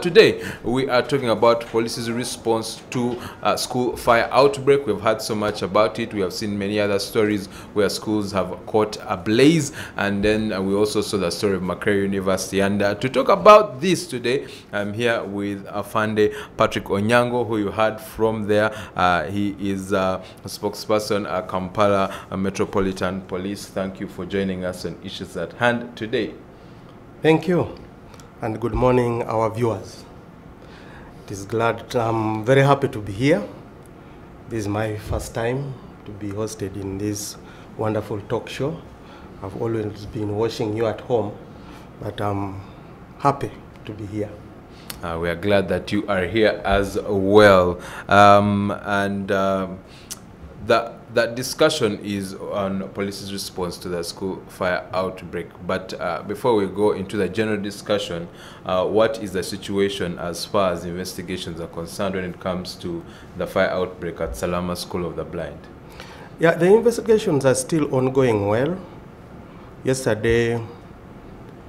Today, we are talking about police's response to school fire outbreak. We've heard so much about it. We have seen many other stories where schools have caught ablaze, and then we also saw the story of Makerere University. And to talk about this today, I'm here with Afande Patrick Onyango, who you heard from there. He is a spokesperson at Kampala Metropolitan Police. Thank you for joining us on Issues at Hand today. Thank you. And good morning, our viewers. I'm very happy to be here. This is my first time to be hosted in this wonderful talk show. I've always been watching you at home, but I'm happy to be here. We are glad that you are here as well. That discussion is on police's response to the school fire outbreak. But before we go into the general discussion, what is the situation as far as investigations are concerned when it comes to the fire outbreak at Salama School of the Blind? Yeah, the investigations are still ongoing well. Yesterday,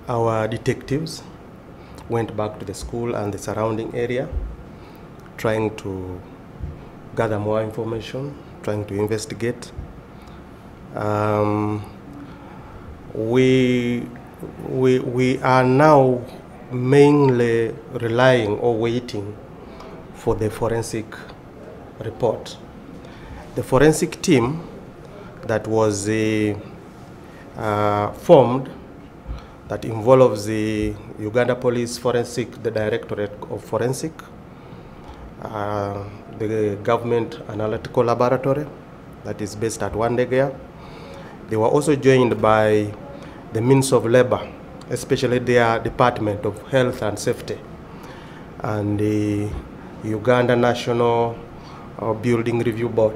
our detectives went back to the school and the surrounding area, trying to gather more information, trying to investigate. We are now mainly relying or waiting for the forensic report. The forensic team that was formed, that involves the Uganda Police Forensic, the Directorate of Forensic, the Government Analytical Laboratory that is based at Wandegea. They were also joined by the Ministry of Labor, especially their Department of Health and Safety, and the Uganda National Building Review Board.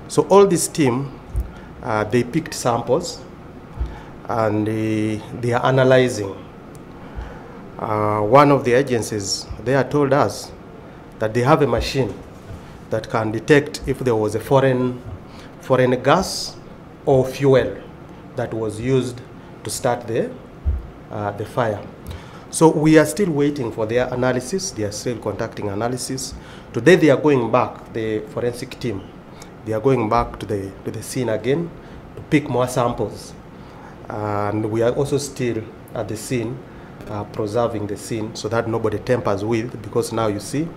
So all this team, they picked samples and they are analyzing. One of the agencies, they have told us that they have a machine that can detect if there was a foreign gas or fuel that was used to start the fire. So we are still waiting for their analysis. They are still conducting analysis. Today they are going back, the forensic team, they are going back to the scene again to pick more samples. And we are also still at the scene, preserving the scene so that nobody tampers with, because now you see,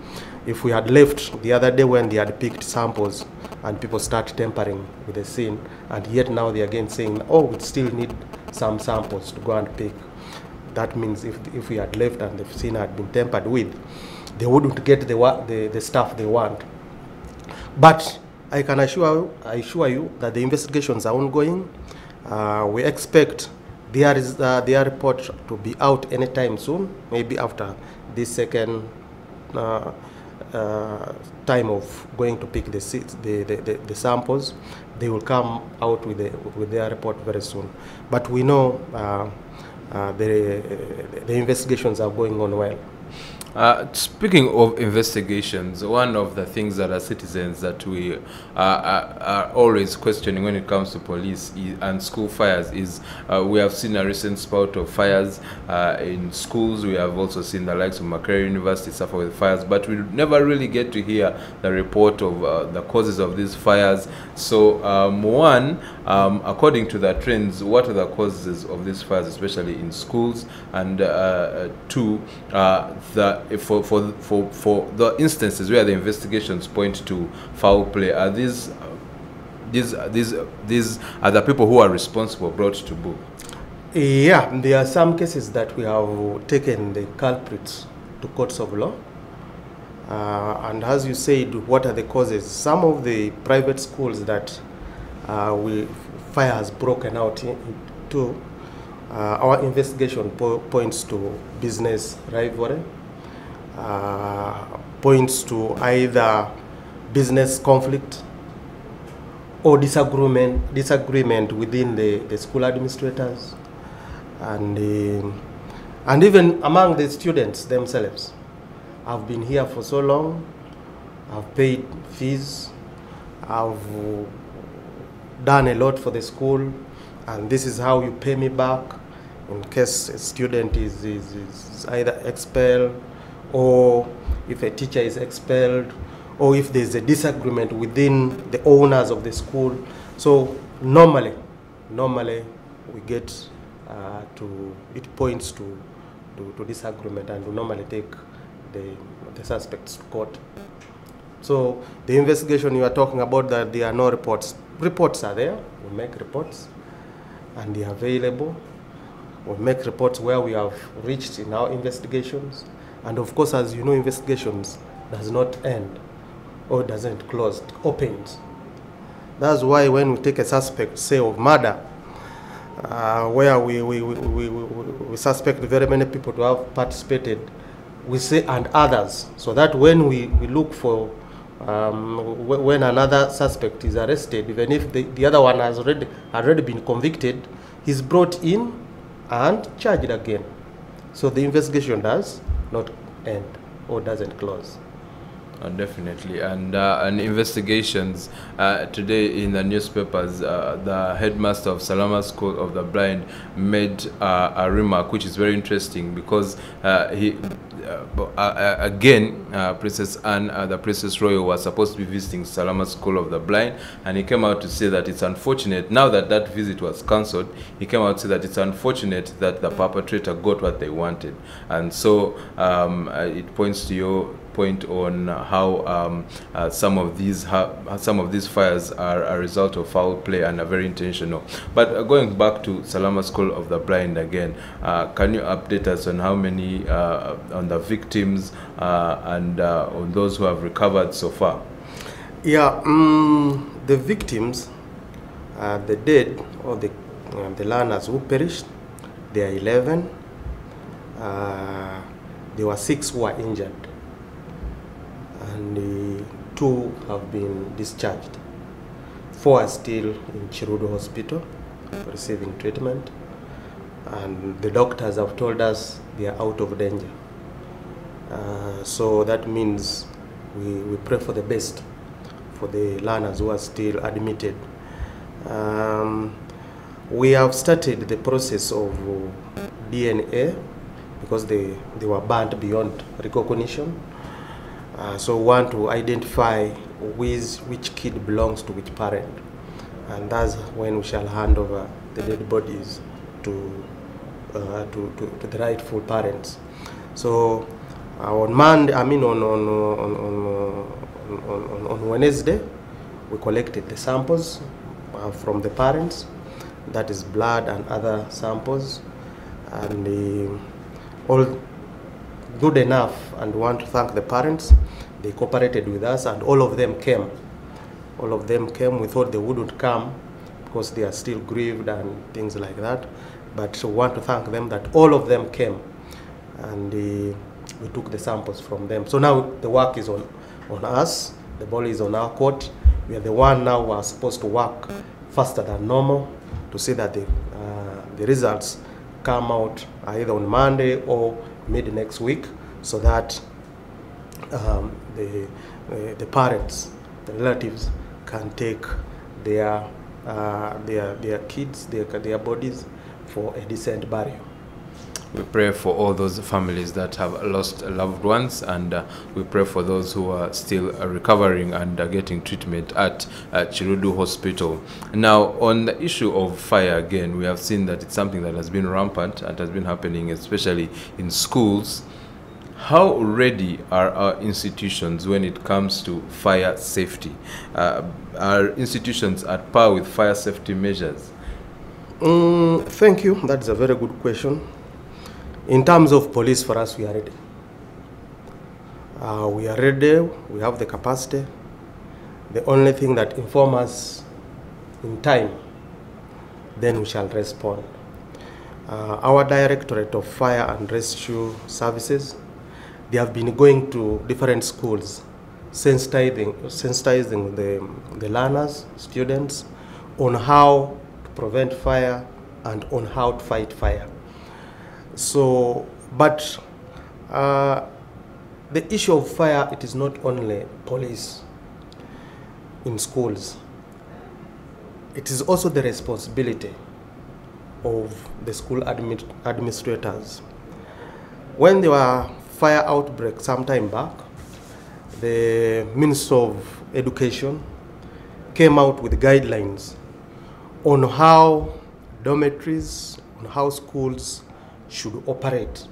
if we had left the other day when they had picked samples and people start tampering with the scene, and yet now they are again saying, oh, we still need some samples to go and pick. That means if we had left and the scene had been tampered with, they wouldn't get the stuff they want. But I can assure you that the investigations are ongoing. We expect their report to be out anytime soon, maybe after this second time of going to pick the samples. They will come out with their report very soon. But we know the investigations are going on well. Speaking of investigations, one of the things that as citizens that we are always questioning when it comes to police and school fires is we have seen a recent spout of fires in schools. We have also seen the likes of Makerere University suffer with fires, but we never really get to hear the report of the causes of these fires. So one, according to the trends, what are the causes of these fires, especially in schools? And two, for the instances where the investigations point to foul play, are these are the people who are responsible brought to book? Yeah, there are some cases that we have taken the culprits to courts of law. And as you said, what are the causes? Some of the private schools that fire has broken out into, our investigation points to business rivalry, points to either business conflict or disagreement within the school administrators, and even among the students themselves. I've been here for so long, I've paid fees, I've done a lot for the school, and this is how you pay me back in case a student is either expelled or if a teacher is expelled, or if there's a disagreement within the owners of the school. So normally we get it points to disagreement, and we normally take the suspects to court. So the investigation you are talking about, that there are no reports. Reports are there. We make reports, and they are available. We make reports where we have reached in our investigations. And of course, as you know, investigations does not end or doesn't close, it opens. That's why when we take a suspect, say of murder, where we suspect very many people to have participated, we say and others, so that when we look for when another suspect is arrested, even if the other one has already been convicted, he's brought in and charged again. So the investigation does not end or doesn't close. Definitely, and investigations today in the newspapers, the headmaster of Salama School of the Blind made a remark which is very interesting, because he again, Princess Anne, the Princess Royal, was supposed to be visiting Salama School of the Blind, and he came out to say that it's unfortunate, now that that visit was cancelled, he came out to say that it's unfortunate that the perpetrator got what they wanted. And so it points to your point on how some of these fires are a result of foul play and are very intentional. But going back to Salama School of the Blind again, can you update us on how many on the victims and on those who have recovered so far? Yeah, the victims, the dead, or the learners who perished, they are 11. There were 6 who were injured, and 2 have been discharged. 4 are still in Chirudu Hospital receiving treatment, and the doctors have told us they are out of danger. So that means we pray for the best for the learners who are still admitted. We have started the process of DNA because they were burnt beyond recognition. So we want to identify which kid belongs to which parent, and that's when we shall hand over the dead bodies to the rightful parents. So on Monday, on Wednesday, we collected the samples from the parents, that is blood and other samples, and all good enough, and want to thank the parents. They cooperated with us, and all of them came. All of them came. We thought they wouldn't come because they are still grieved and things like that, but we want to thank them that all of them came, and we took the samples from them. So now the work is on us. The ball is on our court. We are the one now who are supposed to work faster than normal to see that the results come out either on Monday or mid next week, so that the parents, the relatives, can take their kids, their bodies for a decent burial. We pray for all those families that have lost loved ones, and we pray for those who are still recovering and getting treatment at Chirudu Hospital. Now, on the issue of fire, again, we have seen that it's something that has been rampant and has been happening, especially in schools. How ready are our institutions when it comes to fire safety? Are institutions at par with fire safety measures? Thank you. That's a very good question. In terms of police, for us, we are ready. We are ready. We have the capacity. The only thing that informs us in time, then we shall respond. Our Directorate of Fire and Rescue Services, they have been going to different schools, sensitizing the learners, students, on how to prevent fire and on how to fight fire. So, but the issue of fire, it is not only police in schools. It is also the responsibility of the school administrators. When there were fire outbreak some time back, the Minister of Education came out with guidelines on how dormitories, on how schools should operate,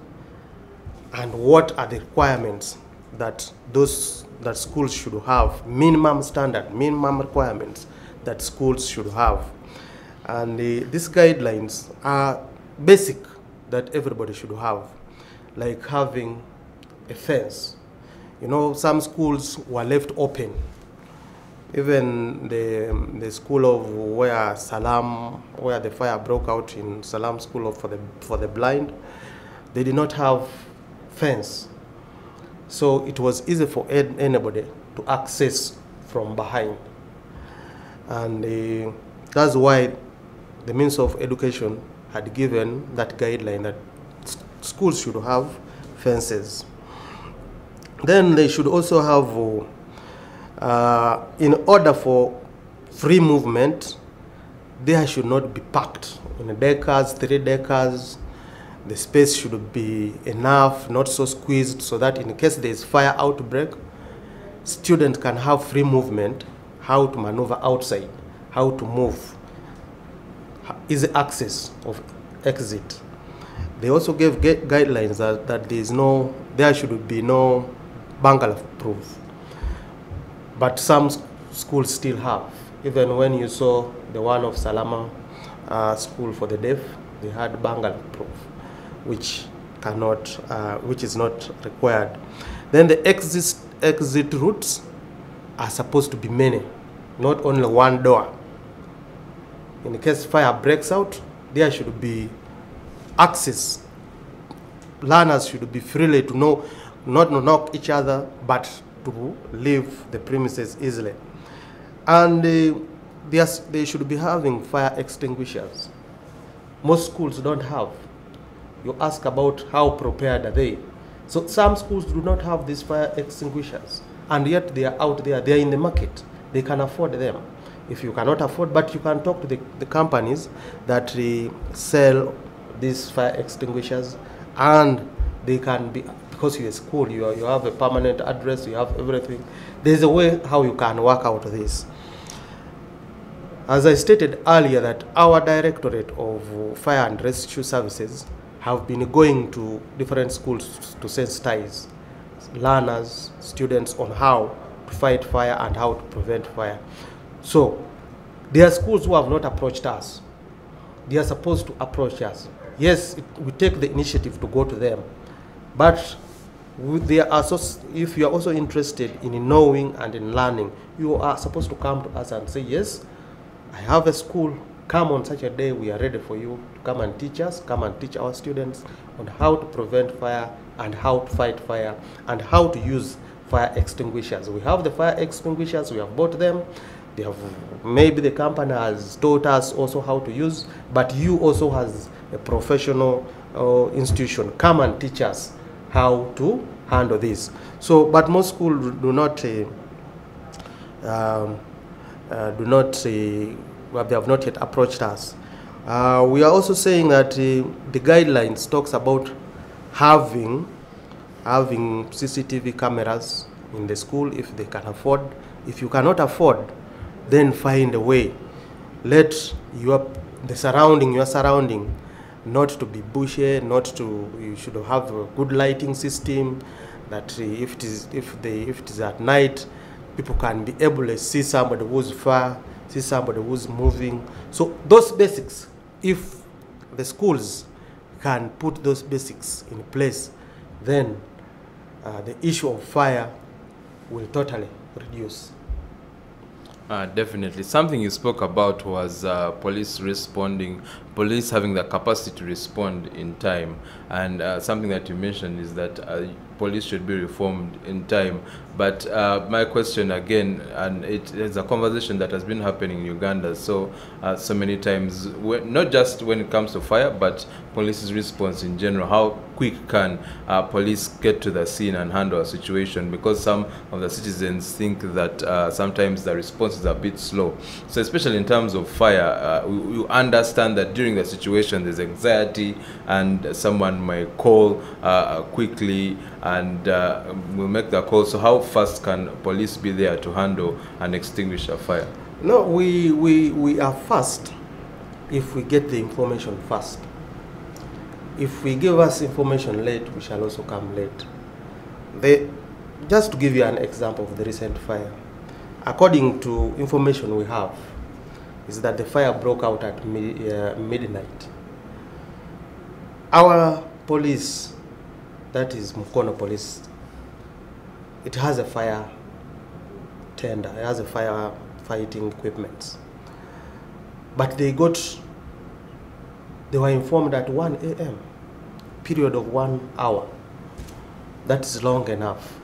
and what are the requirements that schools should have, minimum standard, minimum requirements that schools should have. And these guidelines are basic that everybody should have, like having a fence. You know, some schools were left open. Even the school of where the fire broke out in Salam School for the Blind, they did not have fence. So it was easy for anybody to access from behind. And that's why the Minister of Education had given that guideline that schools should have fences. Then they should also have, in order for free movement, there should not be packed in decars, 3 decars. The space should be enough, not so squeezed, so that in case there is fire outbreak, students can have free movement, how to maneuver outside, how to move, easy access of exit. They also gave guidelines that there should be no bungalow proof. But some schools still have. Even when you saw the one of Salama School for the Deaf, they had bungalow proof, which is not required. Then the exit routes are supposed to be many, not only one door. In case fire breaks out, there should be access. Learners should be freely to know, not to knock each other, but to leave the premises easily. And they should be having fire extinguishers. Most schools don't have. You ask about how prepared are they. So some schools do not have these fire extinguishers, and yet they are out there, they are in the market. They can afford them. If you cannot afford, but you can talk to the companies that sell these fire extinguishers, and they can be, because you're a school, you have a permanent address, you have everything. There's a way how you can work out this. As I stated earlier, that our Directorate of Fire and Rescue Services have been going to different schools to sensitize learners, students on how to fight fire and how to prevent fire. So there are schools who have not approached us. They are supposed to approach us. Yes, we take the initiative to go to them, but if you are also interested in knowing and in learning, you are supposed to come to us and say, yes, I have a school, come on such a day, we are ready for you to come and teach us, come and teach our students on how to prevent fire and how to fight fire and how to use fire extinguishers. We have the fire extinguishers, we have bought them. Maybe the company has taught us also how to use, but you also as a professional institution, come and teach us how to handle this. So, but most schools do not they have not yet approached us. We are also saying that the guidelines talks about having CCTV cameras in the school if they can afford. If you cannot afford, then find a way. Let your surrounding not to be bushy, you should have a good lighting system, that if it is at night, people can be able to see somebody who's far, see somebody who's moving. So those basics, if the schools can put those basics in place, then the issue of fire will totally reduce. Definitely. Something you spoke about was police having the capacity to respond in time. And something that you mentioned is that police should be reformed in time. But my question again, and it's a conversation that has been happening in Uganda so many times, not just when it comes to fire, but police's response in general. How quick can police get to the scene and handle a situation? Because some of the citizens think that sometimes the response is a bit slow. So especially in terms of fire, you understand that during during the situation there's anxiety and someone might call quickly and will make the call. So how fast can police be there to handle and extinguish a fire? No, we are fast if we get the information fast. If we give us information late, we shall also come late. Just to give you an example of the recent fire, according to information we have, is that the fire broke out at midnight. Our police, that is Mukono Police, it has a fire tender, it has a fire fighting equipment. But they were informed at 1 a.m., period of 1 hour. That is long enough.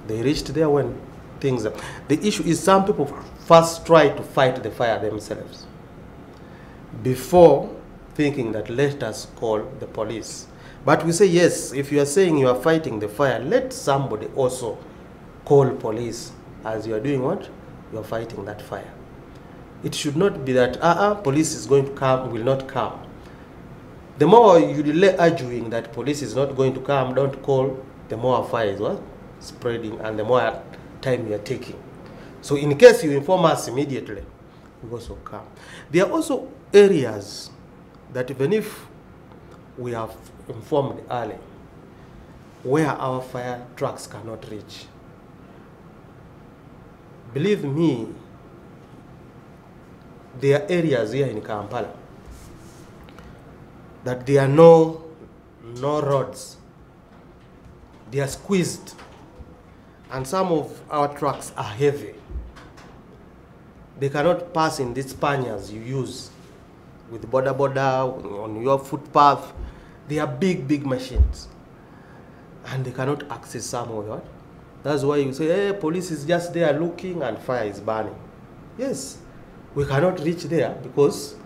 They reached there when things are. The issue is some people first try to fight the fire themselves before thinking that let us call the police. But we say, yes, if you are saying you are fighting the fire, let somebody also call police as you are doing what? You are fighting that fire. It should not be that, police is going to come, will not come. The more you delay arguing that police is not going to come, don't call, the more fire is what? Spreading, and the more time you are taking. So in case you inform us immediately, we also come. There are also areas that even if we have informed early, where our fire trucks cannot reach. Believe me, there are areas here in Kampala that there are no roads. They are squeezed, and some of our trucks are heavy. They cannot pass in these panniers you use with border on your footpath. They are big machines, and they cannot access some of that. That's why you say, hey, police is just there looking and fire is burning. Yes, we cannot reach there because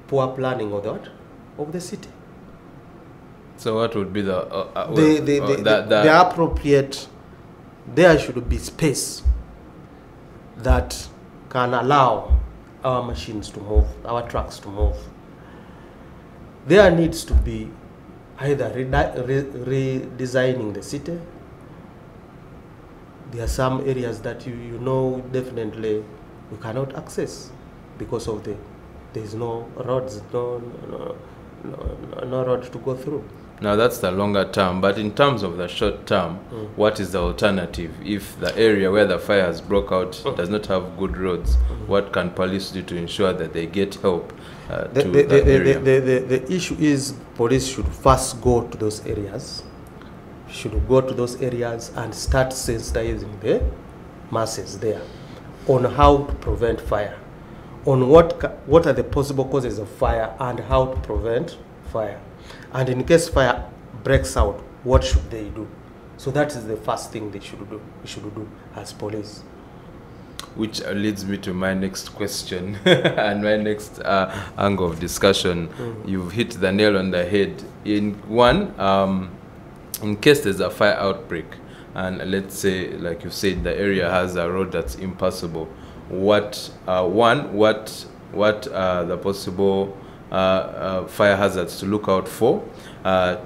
poor planning of that of the city. So what would be the appropriate? There should be space that can allow our machines to move, our trucks to move. There needs to be either redesigning the city. There are some areas that you know definitely we cannot access because of there's no roads, no road to go through. Now that's the longer term, but in terms of the short term, what is the alternative? If the area where the fire has broke out does not have good roads, what can police do to ensure that they get help to that area? The issue is police should first go to those areas, and start sensitizing the masses there on how to prevent fire, on what are the possible causes of fire and how to prevent fire. And in case fire breaks out, what should they do? So that is the first thing they should do. We should do as police. Which leads me to my next question and my next angle of discussion. You've hit the nail on the head. In case there's a fire outbreak, and let's say, like you said, the area has a road that's impassable, what are the possible fire hazards to look out for?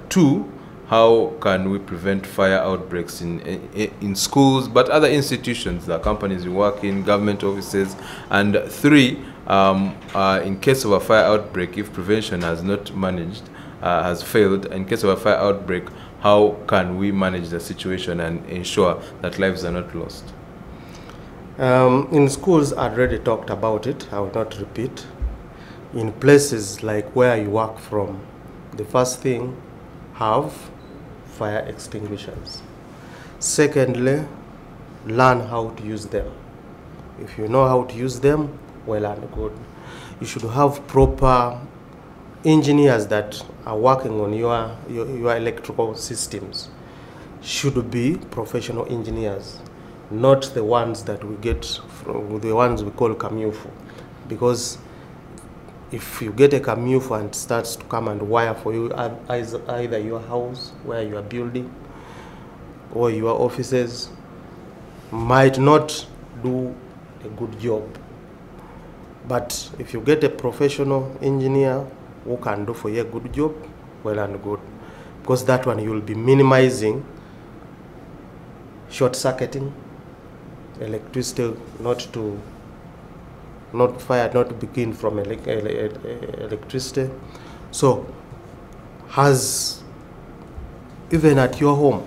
2, how can we prevent fire outbreaks in schools, but other institutions, the companies we work in, government offices? And 3, in case of a fire outbreak, if prevention has not managed, has failed, in case of a fire outbreak, how can we manage the situation and ensure that lives are not lost? In schools, I already talked about it. I will not repeat. In places like where you work from, the first thing, have fire extinguishers. Secondly, learn how to use them. If you know how to use them, well and good. You should have proper engineers that are working on your electrical systems. Should be professional engineers, not the ones that we get from the ones we call Kamyufu. Because if you get a Kamyufu and starts to come and wire for you either your house where you are building or your offices, might not do a good job. But if you get a professional engineer who can do for you a good job, well and good. Because that one you will be minimizing short circuiting, electricity not begin from electricity. So even at your home,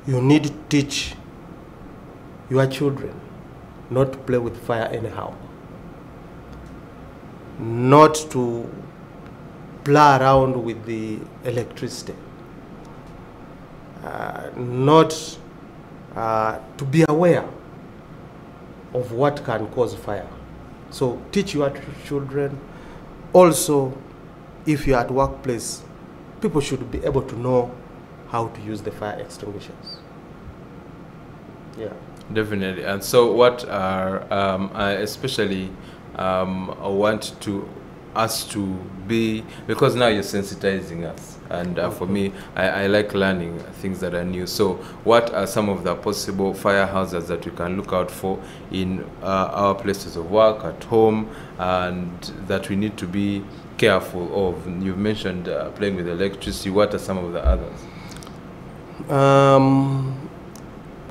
you need to teach your children not to play with fire anyhow, not to play around with the electricity, not to be aware of what can cause fire. So teach your children. Also, if you're at workplace, people should be able to know how to use the fire extinguishers. Yeah. Definitely. And so what are, I especially want us to be, because now you're sensitizing us, and for me, I like learning things that are new. So what are some of the possible fire hazards that we can look out for in our places of work, at home, and that we need to be careful of? You've mentioned playing with electricity. What are some of the others?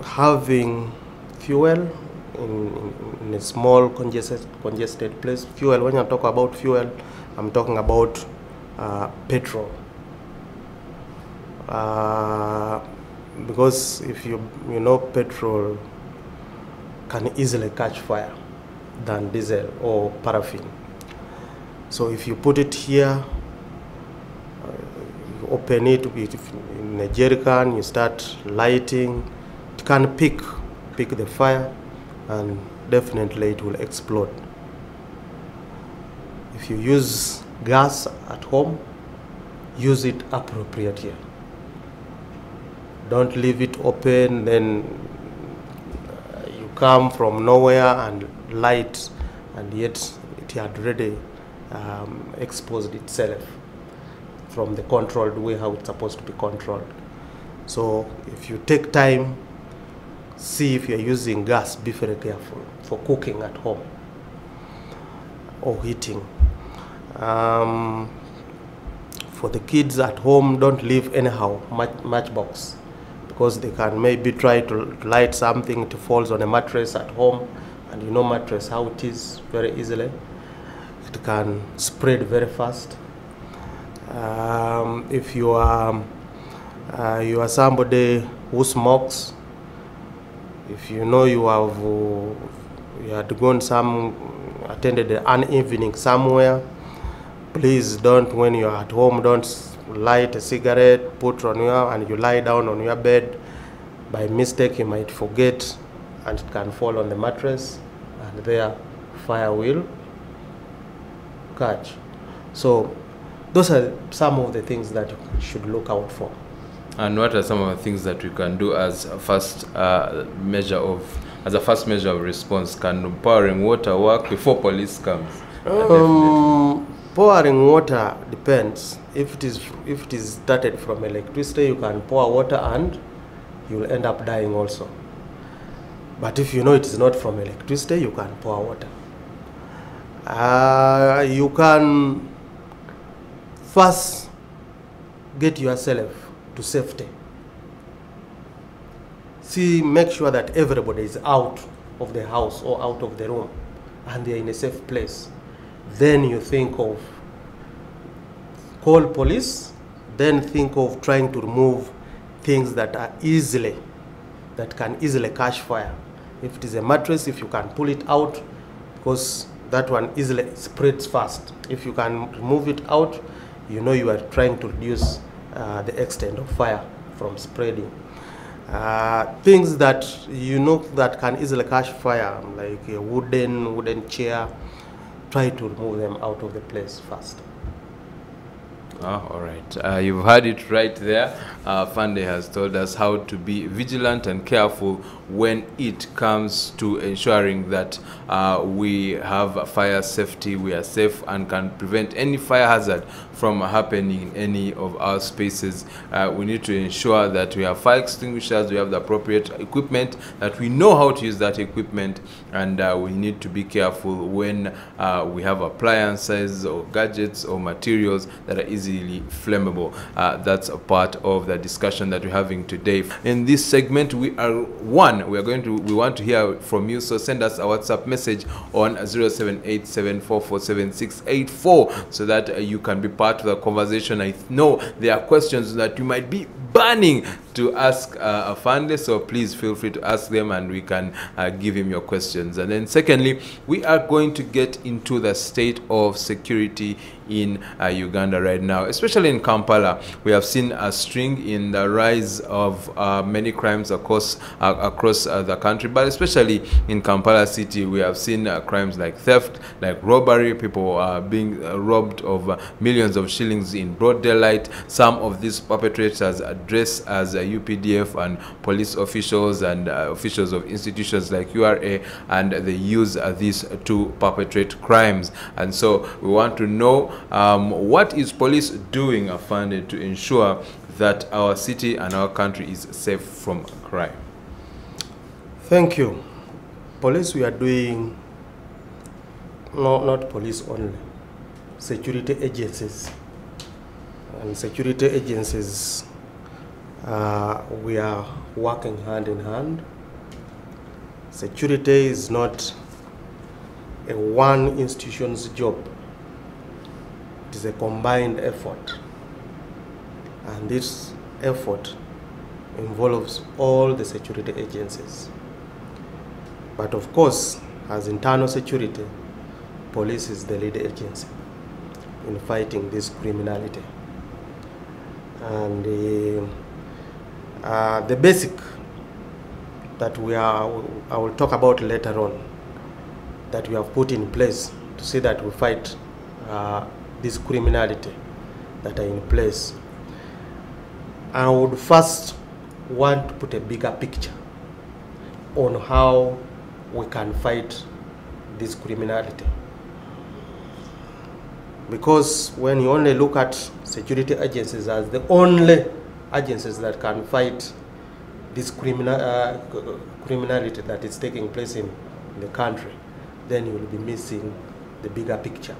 Having fuel in a small congested place. Fuel, when I talk about fuel, I'm talking about petrol. Because if you know, petrol can easily catch fire than diesel or paraffin. So if you put it here, you open it in a jerrycan, you start lighting, it can pick the fire, and definitely it will explode. If you use gas at home, use it appropriately. Don't leave it open, then you come from nowhere and light, and yet it had already exposed itself from the controlled way how it's supposed to be controlled. So if you take time, see if you're using gas, be very careful for cooking at home or heating. For the kids at home, don't leave anyhow matchbox, because they can maybe try to light something, it falls on a mattress at home, and you know mattress how it is, very easily. It can spread very fast. If you are somebody who smokes, if you know you had attended an evening somewhere, please don't, when you're at home, don't light a cigarette, put on and you lie down on your bed. By mistake, you might forget, and it can fall on the mattress, and there fire will catch. So those are some of the things that you should look out for. And what are some of the things that we can do as a first measure of response? Can pouring water work before police comes? Pouring water depends. If it is started from electricity, you can pour water and you will end up dying also. But if you know it is not from electricity, you can pour water. You can first get yourself to safety. Make sure that everybody is out of the house or out of the room and they are in a safe place. Then you think of call police, then think of trying to remove things that can easily catch fire. If it is a mattress, if you can pull it out, because that one easily spreads fast. If you can remove it out, you know you are trying to reduce the extent of fire from spreading. Things that you know that can easily catch fire, like a wooden chair, try to remove them out of the place first. Oh, all right. You've heard it right there. Fande has told us how to be vigilant and careful when it comes to ensuring that we have fire safety, we are safe and can prevent any fire hazard from happening in any of our spaces. We need to ensure that we have fire extinguishers, we have the appropriate equipment, that we know how to use that equipment, and we need to be careful when we have appliances or gadgets or materials that are easily flammable. That's a part of the discussion that we're having today. In this segment, we want to hear from you, so send us a WhatsApp message on 0787447684 so that you can be part of the conversation. I know there are questions that you might be burning to ask Afande, so please feel free to ask them and we can give him your questions. And then secondly, we are going to get into the state of security in Uganda right now, especially in Kampala. We have seen a string in the rise of many crimes across the country, but especially in Kampala city, we have seen crimes like theft, like robbery, people being robbed of millions of shillings in broad daylight. Some of these perpetrators dress as UPDF and police officials and officials of institutions like URA, and they use this to perpetrate crimes. And so we want to know what is police doing, Afande, to ensure that our city and our country is safe from crime? Thank you. Police, we are doing, not police only, security agencies. And security agencies, we are working hand in hand. Security is not a one institution's job. It is a combined effort. And this effort involves all the security agencies. But of course, as internal security, police is the lead agency in fighting this criminality. And the basic that I will talk about later on, that we have put in place to see that we fight this criminality that are in place. I would first want to put a bigger picture on how we can fight this criminality. Because when you only look at security agencies as the only agencies that can fight this criminality that is taking place in the country, then you will be missing the bigger picture.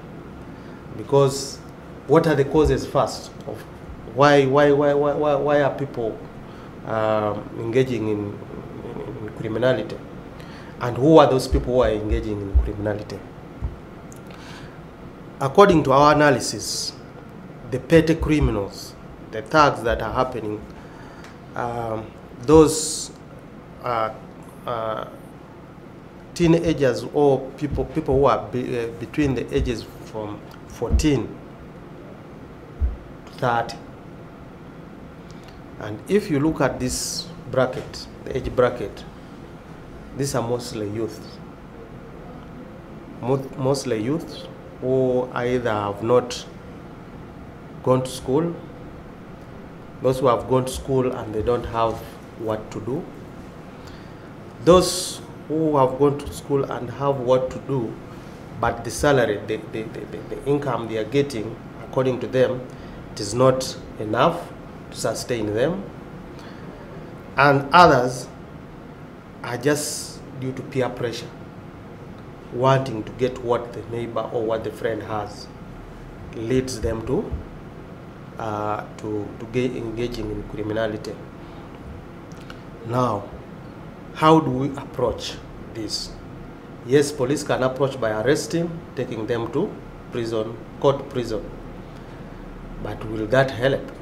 Because what are the causes first of why are people engaging in criminality? And who are those people who are engaging in criminality? According to our analysis, the petty criminals, the thugs that are happening, those teenagers or people who are between the ages from 14 to 30. And if you look at this bracket, the age bracket, these are mostly youth. Mostly youth who either have not gone to school, those who have gone to school and they don't have what to do, those who have gone to school and have what to do, but the salary, the income they are getting, according to them, it is not enough to sustain them. And others are just due to peer pressure, wanting to get what the neighbor or what the friend has, leads them to engaging in criminality. Now, how do we approach this? Yes, police can approach by arresting, taking them to prison, court prison. But will that help?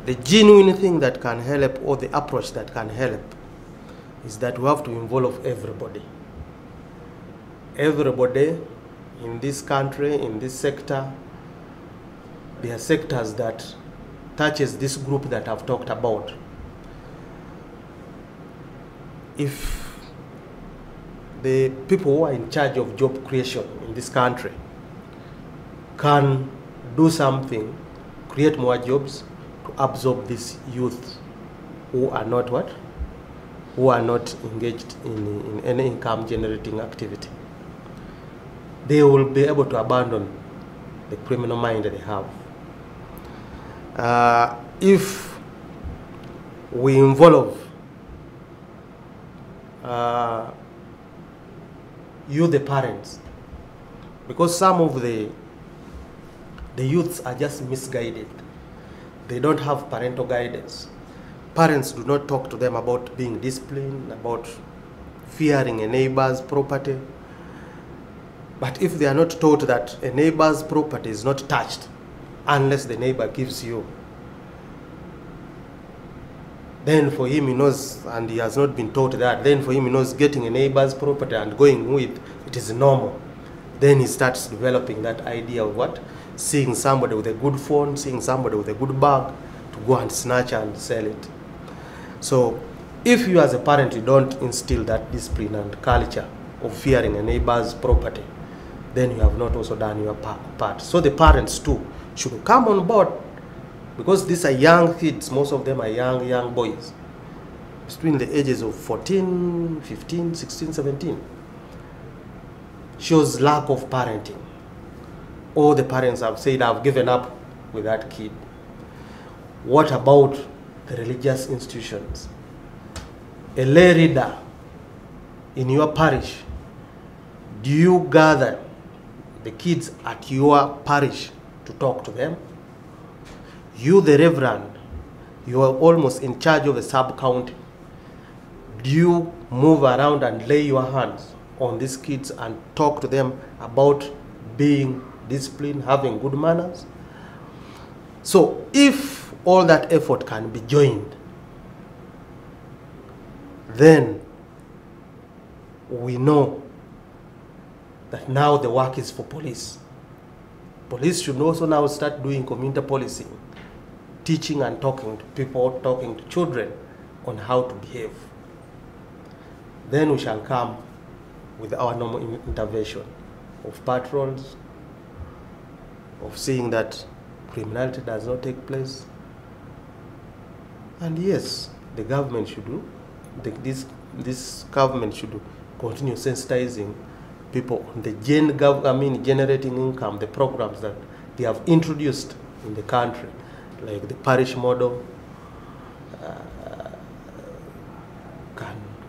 The genuine thing that can help, or the approach that can help, is that we have to involve everybody. Everybody in this country, in this sector. There are sectors that touches this group that I've talked about. If the people who are in charge of job creation in this country can do something, create more jobs to absorb these youth who are not what? Who are not engaged in any income generating activity. They will be able to abandon the criminal mind that they have. If we involve you, the parents, because some of the youths are just misguided. They don't have parental guidance. Parents do not talk to them about being disciplined, about fearing a neighbor's property. But if they are not taught that a neighbor's property is not touched unless the neighbor gives you, then for him he knows, and he has not been taught that, then for him he knows getting a neighbor's property and going with it is normal. Then he starts developing that idea of what? Seeing somebody with a good phone, seeing somebody with a good bag, to go and snatch and sell it. So if you as a parent, you don't instill that discipline and culture of fearing a neighbor's property, then you have not also done your part. So the parents too should come on board, because these are young kids, most of them are young boys, between the ages of 14, 15, 16, 17. Shows lack of parenting. All the parents have said, I've given up with that kid. What about the religious institutions? A lay reader in your parish, do you gather the kids at your parish to talk to them? You, the reverend, you are almost in charge of the sub-county. Do you move around and lay your hands on these kids and talk to them about being disciplined, having good manners? So if all that effort can be joined, then we know that now the work is for police. Police should also now start doing community policing, teaching and talking to people, talking to children on how to behave. Then we shall come with our normal intervention of patrols, of seeing that criminality does not take place. And yes, the government should do, this government should continue sensitizing people on the generating income, the programs that they have introduced in the country, like the parish model,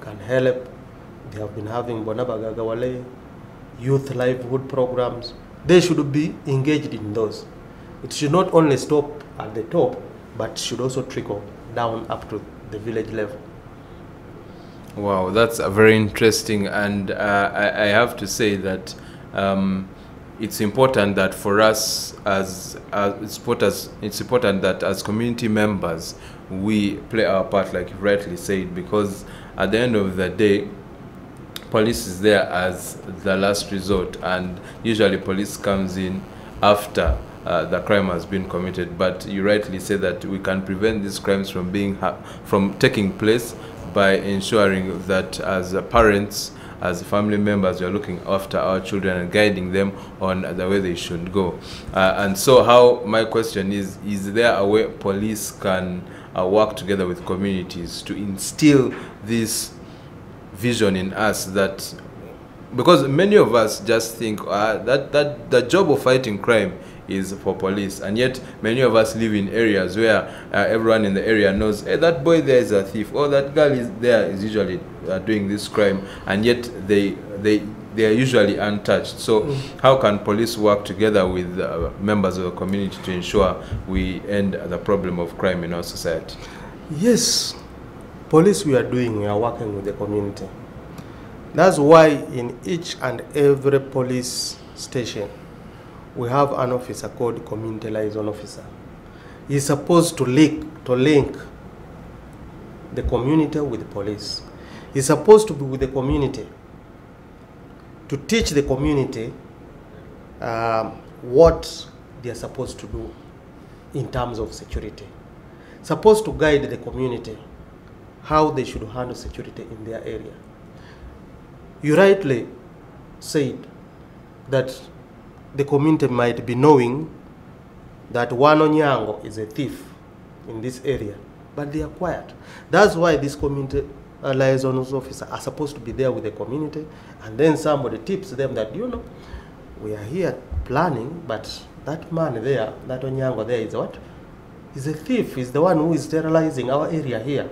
can help. They have been having Bonaba Gagawale, youth livelihood programs. They should be engaged in those. It should not only stop at the top, but should also trickle down up to the village level. Wow, that's very interesting, and I have to say that it's important that for us it's important that as community members we play our part, like you rightly said, because at the end of the day, police is there as the last resort, and usually police comes in after the crime has been committed. But you rightly say that we can prevent these crimes from taking place by ensuring that as parents, as family members, we are looking after our children and guiding them on the way they should go. And so how, my question is there a way police can work together with communities to instill this vision in us, that because many of us just think that the job of fighting crime is for police, and yet many of us live in areas where everyone in the area knows, hey, that boy there is a thief, or that girl is there is usually doing this crime, and yet they are usually untouched. So how can police work together with members of the community to ensure we end the problem of crime in our society? Yes, police we are working with the community. That's why in each and every police station we have an officer called community liaison officer. He's supposed to link the community with the police. He's supposed to be with the community to teach the community what they are supposed to do in terms of security. Supposed to guide the community how they should handle security in their area. You that one Onyango is a thief in this area, but they are quiet. That's why this community liaisons officer are supposed to be there with the community, and then somebody tips them that, you know, we are here planning, but that man there, that Onyango there is what? He's a thief. He's the one who is terrorizing our area here.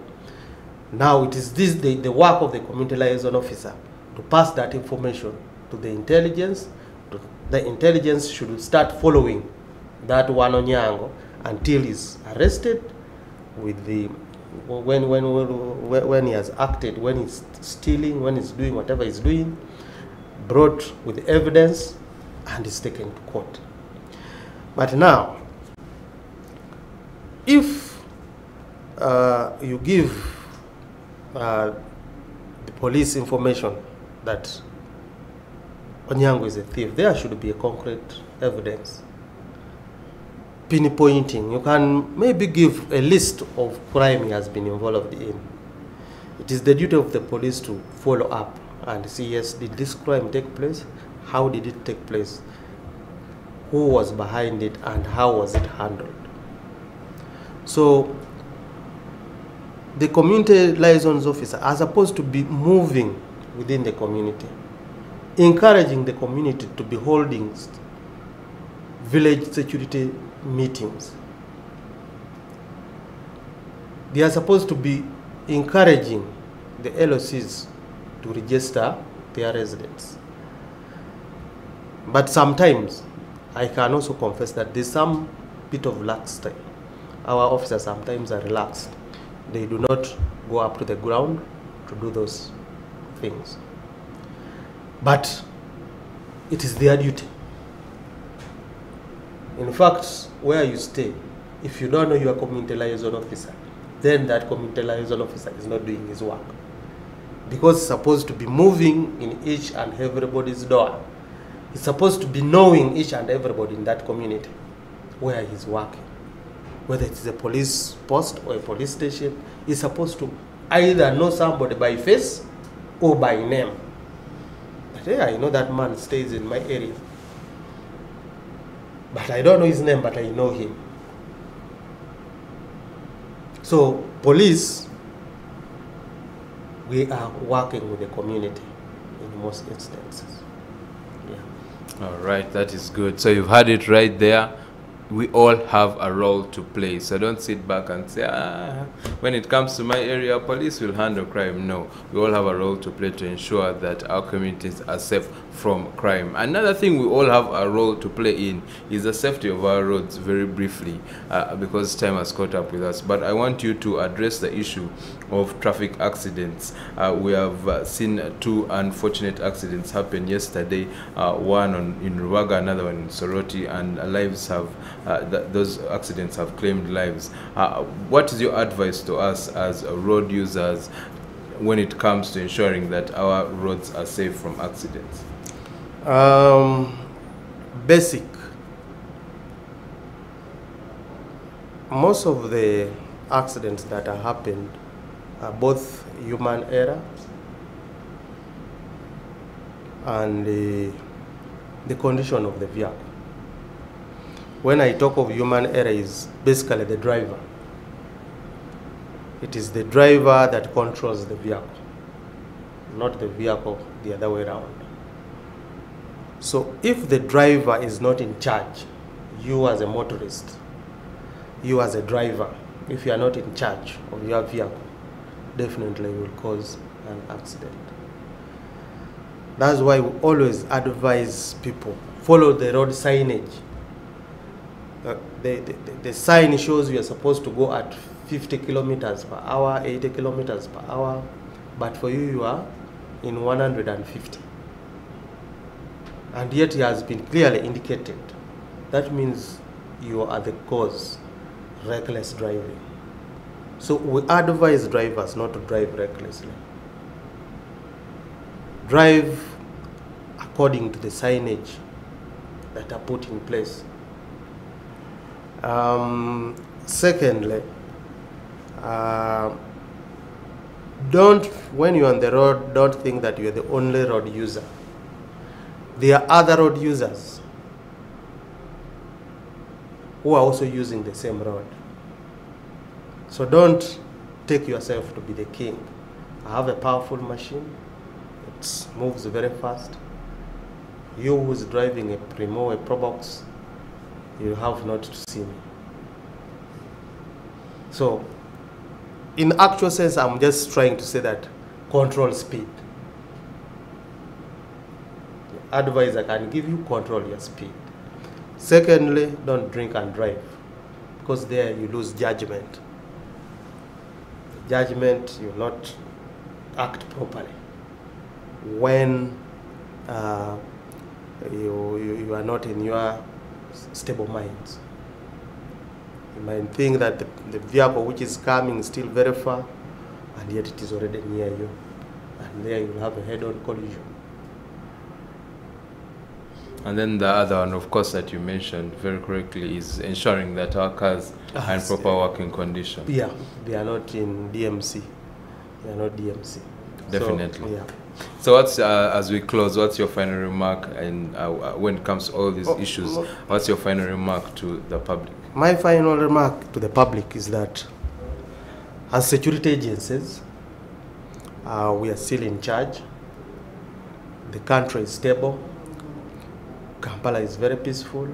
Now it is the work of the community liaison officer to pass that information to the intelligence. The intelligence should start following that one Onyango until he's arrested with the when he has acted, when he's stealing, when he's doing whatever he's doing, brought with evidence, and is taken to court. But now, if you give the police information that Onyango is a thief, there should be a concrete evidence pinpointing. You can maybe give a list of crime he has been involved in. It is the duty of the police to follow up and see, yes, did this crime take place? How did it take place? Who was behind it and how was it handled? So the community liaisons officer are supposed to be moving within the community, encouraging the community to be holding village security meetings. They are supposed to be encouraging the LOCs to register their residents. But sometimes, I can also confess that there's some bit of laxity. Our officers sometimes are relaxed. They do not go up to the ground to do those things. But it is their duty. In fact, where you stay, if you don't know your community liaison officer, then that community liaison officer is not doing his work. Because he's supposed to be moving in each and everybody's door. He's supposed to be knowing each and everybody in that community where he's working. Whether it's a police post or a police station, he's supposed to either know somebody by face or by name. But hey, I know that man stays in my area. But I don't know his name, but I know him. So, police, we are working with the community in most instances. Yeah. All right, that is good. So you've had it right there. We all have a role to play. So don't sit back and say, when it comes to my area, police will handle crime. No, we all have a role to play to ensure that our communities are safe from crime. Another thing we all have a role to play in is the safety of our roads, very briefly, because time has caught up with us. But I want you to address the issue of traffic accidents. We have seen two unfortunate accidents happen yesterday, one in Ruwaga, another one in Soroti, and lives have those accidents have claimed lives. What is your advice to us as road users when it comes to ensuring that our roads are safe from accidents? Basic. Most of the accidents that have happened are both human error and the condition of the vehicle. When I talk of human error, is basically the driver. It is the driver that controls the vehicle, not the vehicle the other way around. So if the driver is not in charge, you as a motorist, you as a driver, if you are not in charge of your vehicle, definitely you will cause an accident. That's why we always advise people, follow the road signage. The sign shows you are supposed to go at 50 kilometers per hour, 80 kilometers per hour, but for you, you are in 150. And yet it has been clearly indicated. That means you are the cause, reckless driving. So we advise drivers not to drive recklessly. Drive according to the signage that are put in place. Secondly, when you're on the road, don't think that you're the only road user. There are other road users. who are also using the same road. So don't take yourself to be the king. I have a powerful machine. It moves very fast. You who's driving a Primo, a Probox, you have not to see me. So, in actual sense, I'm just trying to say that control speed. The advice I can give you, control your speed. Secondly, don't drink and drive, because there you lose judgment. Judgment, you will not act properly. When you are not in your stable minds. You might think that the vehicle which is coming is still very far, and yet it is already near you. And there you will have a head-on collision. And then the other one, of course, that you mentioned very correctly is ensuring that our cars are in proper working condition. Yeah, they are not in DMC. They are not DMC. Definitely. So, yeah. So what's, as we close, what's your final remark, and when it comes to all these issues, what's your final remark to the public? My final remark to the public is that as security agencies, we are still in charge. The country is stable. Kampala is very peaceful.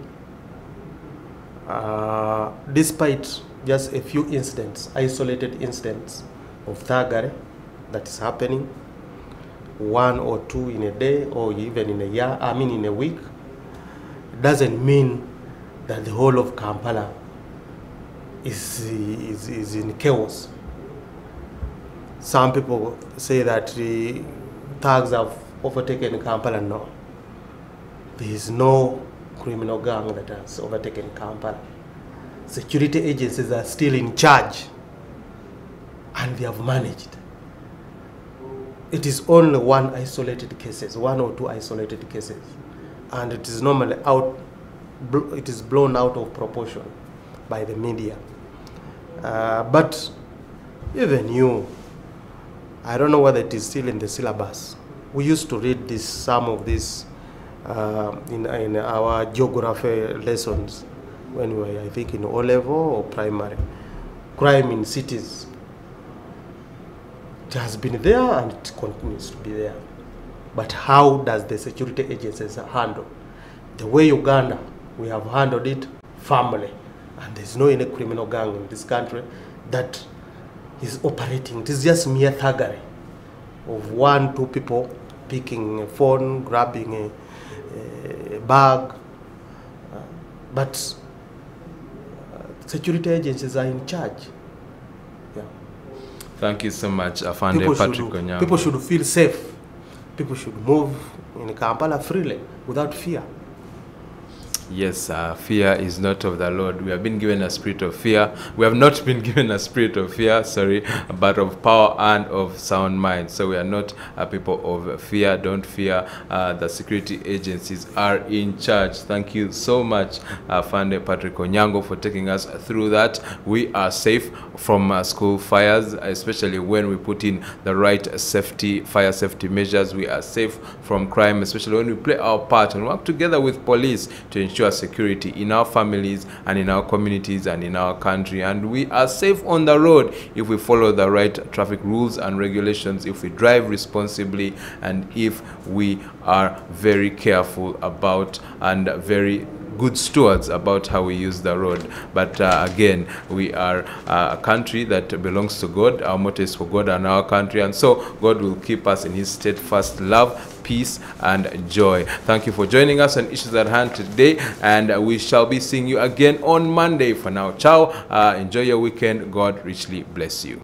Despite just a few incidents, isolated incidents of thuggery that is happening, 1 or 2 in a day, or even in a year, in a week, it doesn't mean that the whole of Kampala is in chaos. Some people say that the thugs have overtaken Kampala. No. There is no criminal gang that has overtaken Kampala. Security agencies are still in charge, and they have managed. It is only one or two isolated cases, and it is normally blown out of proportion by the media. But even you, I don't know whether it is still in the syllabus. We used to read some of this in our geography lessons when we were, I think, in O-level or primary. Crime in cities. It has been there and it continues to be there. But how does the security agencies handle? The way Uganda, we have handled it firmly. And there's no any criminal gang in this country that is operating. It is just mere thuggery of 1, 2 people picking a phone, grabbing a bag. But security agencies are in charge. Yeah. Thank you so much, Afande Patrick Onyango. People should feel safe. People should move in Kampala freely without fear. Yes, fear is not of the Lord. We have been given a spirit of fear. We have not been given a spirit of fear, but of power and of sound mind. So we are not a people of fear. Don't fear. The security agencies are in charge. Thank you so much, Afande Patrick Onyango, for taking us through that. We are safe from school fires, especially when we put in the right fire safety measures. We are safe from crime, especially when we play our part and work together with police to ensure security in our families and in our communities and in our country. And we are safe on the road if we follow the right traffic rules and regulations, if we drive responsibly, and if we are very careful about and very good stewards about how we use the road. But again, we are a country that belongs to God. Our motto is for God and our country, and so God will keep us in his steadfast love, peace and joy. Thank you for joining us on Issues at Hand today, and we shall be seeing you again on Monday. For now, ciao. Enjoy your weekend. God richly bless you.